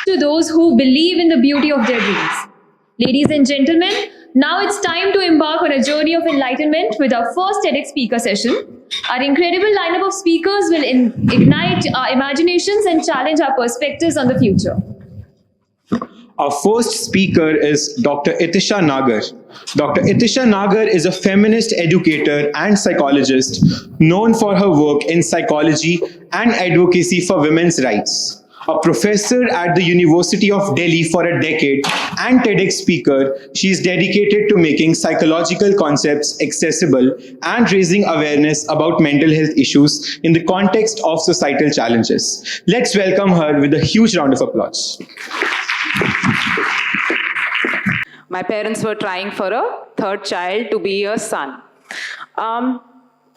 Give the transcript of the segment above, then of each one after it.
to those who believe in the beauty of their dreams. Ladies and gentlemen, now it's time to embark on a journey of enlightenment with our first TEDx speaker session. Our incredible lineup of speakers will ignite our imaginations and challenge our perspectives on the future. Our first speaker is Dr. Itisha Nagar. Dr. Itisha Nagar is a feminist educator and psychologist known for her work in psychology and advocacy for women's rights. A professor at the University of Delhi for a decade and TEDx speaker, she is dedicated to making psychological concepts accessible and raising awareness about mental health issues in the context of societal challenges. Let's welcome her with a huge round of applause. My parents were trying for a third child to be a son.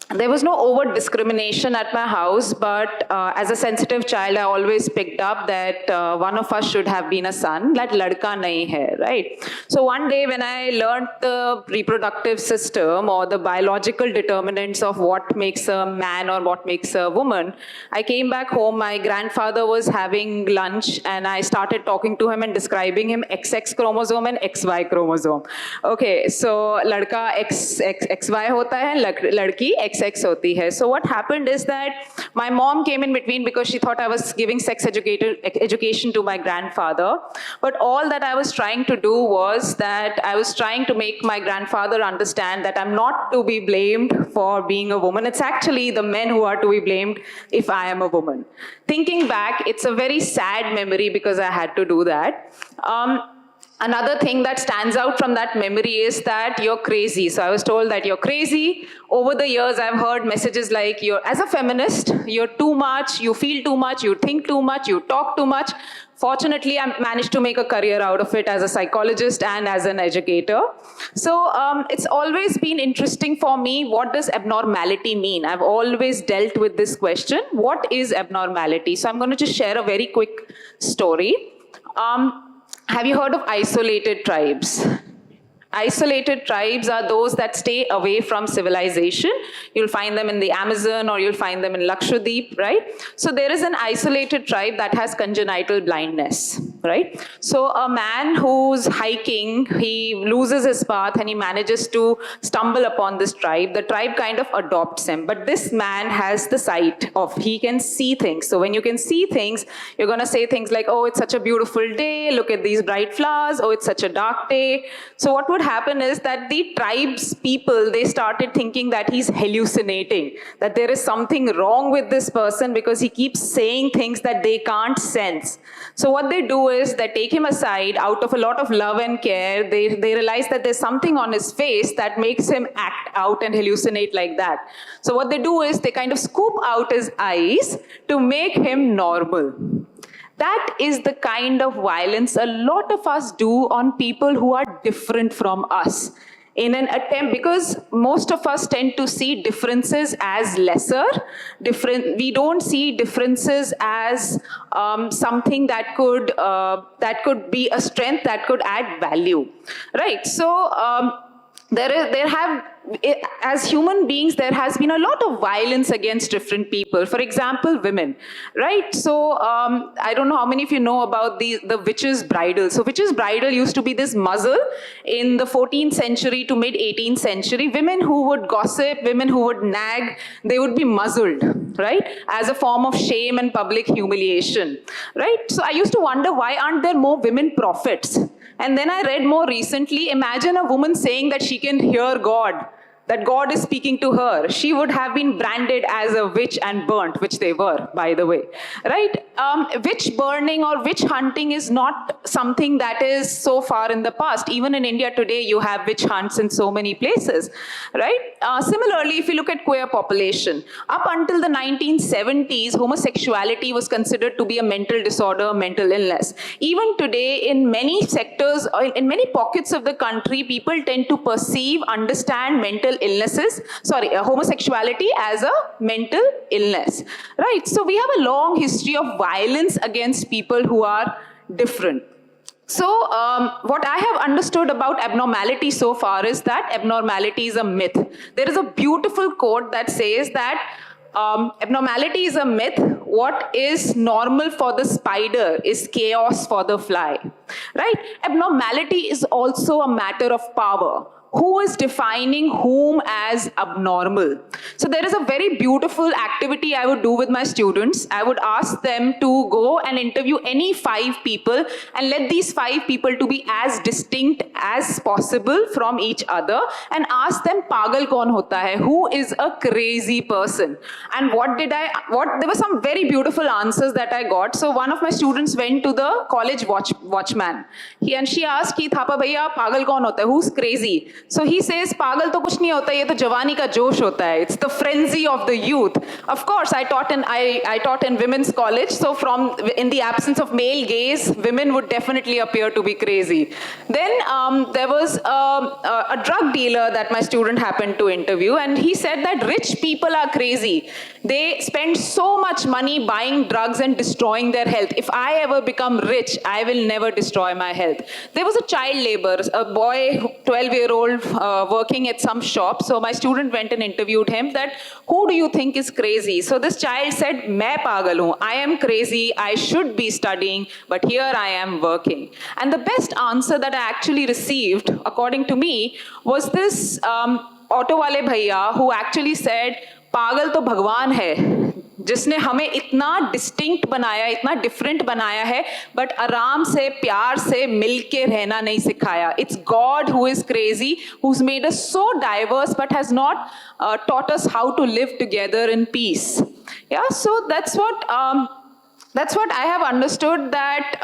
There was no overt discrimination at my house, but as a sensitive child, I always picked up that one of us should have been a son, that ladka nahi hai, right? So one day when I learned the reproductive system or the biological determinants of what makes a man or what makes a woman, I came back home, my grandfather was having lunch and I started talking to him and describing him XX chromosome and XY chromosome. Okay, so ladka XY hota hai, ladki XX hoti hai. So what happened is that my mom came in between because she thought I was giving sex education to my grandfather. But all that I was trying to do was that I was trying to make my grandfather understand that I'm not to be blamed for being a woman. It's actually the men who are to be blamed if I am a woman. Thinking back, it's a very sad memory because I had to do that. Another thing that stands out from that memory is that you're crazy. So I was told that you're crazy. Over the years, I've heard messages like, as a feminist, you're too much, you feel too much, you think too much, you talk too much. Fortunately, I managed to make a career out of it as a psychologist and as an educator. So it's always been interesting for me, what does abnormality mean? I've always dealt with this question, what is abnormality? So I'm going to just share a very quick story. Have you heard of isolated tribes? Isolated tribes are those that stay away from civilization. You'll find them in the Amazon or you'll find them in Lakshadweep, right? So there is an isolated tribe that has congenital blindness, right? So a man who's hiking, he loses his path and he manages to stumble upon this tribe. The tribe kind of adopts him, but this man has the sight of, he can see things. So when you can see things, you're gonna say things like, oh, it's such a beautiful day, look at these bright flowers, oh, it's such a dark day. So what would happen is that the tribe's people, they started thinking that he's hallucinating, that there is something wrong with this person because he keeps saying things that they can't sense. So what they do is they take him aside out of a lot of love and care. They realize that there's something on his face that makes him act out and hallucinate like that. So what they do is they kind of scoop out his eyes to make him normal. That is the kind of violence a lot of us do on people who are different from us. In an attempt, because most of us tend to see differences as lesser, we don't see differences as something that could be a strength, that could add value, right? So as human beings, there has been a lot of violence against different people. For example, women, right? So I don't know how many of you know about the witch's bridle. So witch's bridle used to be this muzzle in the 14th century to mid 18th century. Women who would gossip, women who would nag, they would be muzzled, right? As a form of shame and public humiliation, right? So I used to wonder, why aren't there more women prophets? And then I read more recently, imagine a woman saying that she can hear God, that God is speaking to her. She would have been branded as a witch and burnt, which they were, by the way, right? Witch burning or witch hunting is not something that is so far in the past. Even in India today, you have witch hunts in so many places, right? Similarly, if you look at queer population, up until the 1970s, homosexuality was considered to be a mental disorder, mental illness. Even today, in many sectors, in many pockets of the country, people tend to perceive, understand homosexuality as a mental illness, right? So we have a long history of violence against people who are different. So what I have understood about abnormality so far is that abnormality is a myth. There is a beautiful quote that says that abnormality is a myth. What is normal for the spider is chaos for the fly, right? Abnormality is also a matter of power. Who is defining whom as abnormal? So there is a very beautiful activity I would do with my students. I would ask them to go and interview any 5 people and let these 5 people to be as distinct as possible from each other and ask them pagal kaun hota hai, who is a crazy person. And there were some very beautiful answers that I got. So one of my students went to the college watchman. She asked ki Thapa bhaiya pagal kaun hota hai, who's crazy? So he says, pagal to kuch nahi hota, ye to jawani ka josh hota hai. It's the frenzy of the youth. Of course, I taught in women's college. So in the absence of male gaze, women would definitely appear to be crazy. Then there was a drug dealer that my student happened to interview, and he said that rich people are crazy. They spend so much money buying drugs and destroying their health. If I ever become rich, I will never destroy my health. There was a child laborer, a boy, 12-year-old, working at some shop. So my student went and interviewed him that, who do you think is crazy? So this child said, main pagal hu. I am crazy. I should be studying, but here I am working. And the best answer that I actually received, according to me, was this auto wale bhaiya who actually said, pagal to Bhagwan hai, जिसने हमें इतना distinct बनाया, इतना different बनाया है, but आराम से प्यार से मिलके रहना नहीं सिखाया. It's God who is crazy, who's made us so diverse but has not taught us how to live together in peace. Yeah, so that's what I have understood that.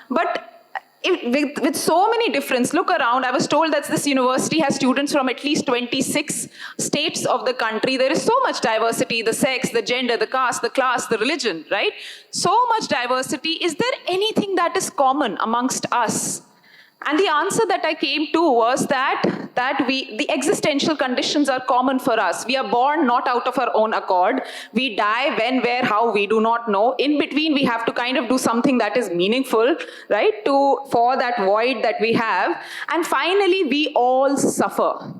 But with so many difference, look around. I was told that this university has students from at least 26 states of the country. There is so much diversity, the sex, the gender, the caste, the class, the religion, right? So much diversity. Is there anything that is common amongst us? And the answer that I came to was that the existential conditions are common for us. We are born not out of our own accord. We die when, where, how, we do not know. In between, we have to kind of do something that is meaningful, right, for that void that we have. And finally, we all suffer.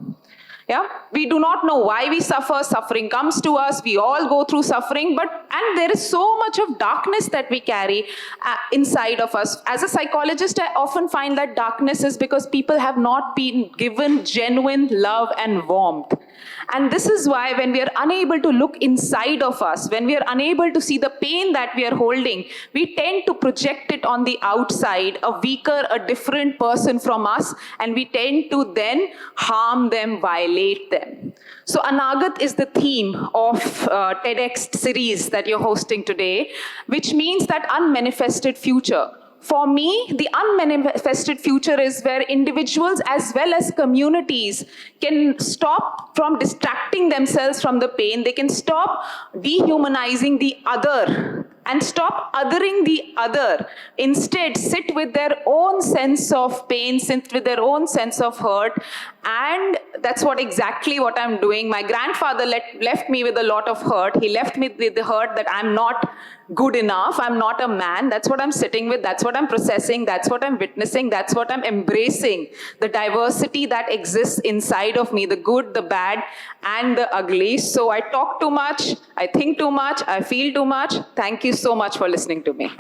Yeah, we do not know why we suffer. Suffering comes to us. We all go through suffering, and there is so much of darkness that we carry inside of us. As a psychologist, I often find that darkness is because people have not been given genuine love and warmth. And this is why when we are unable to look inside of us, when we are unable to see the pain that we are holding, we tend to project it on the outside, a weaker, a different person from us, and we tend to then harm them, violate them. So Anagat is the theme of TEDx series that you're hosting today, which means that unmanifested future. For me, the unmanifested future is where individuals as well as communities can stop from distracting themselves from the pain. They can stop dehumanizing the other and stop othering the other. Instead, sit with their own sense of pain, sit with their own sense of hurt. And that's exactly what I'm doing. My grandfather left me with a lot of hurt. He left me with the hurt that I'm not good enough, I'm not a man. That's what I'm sitting with, that's what I'm processing, that's what I'm witnessing, that's what I'm embracing. The diversity that exists inside of me, the good, the bad, and the ugly. So I talk too much, I think too much, I feel too much. Thank you so much for listening to me.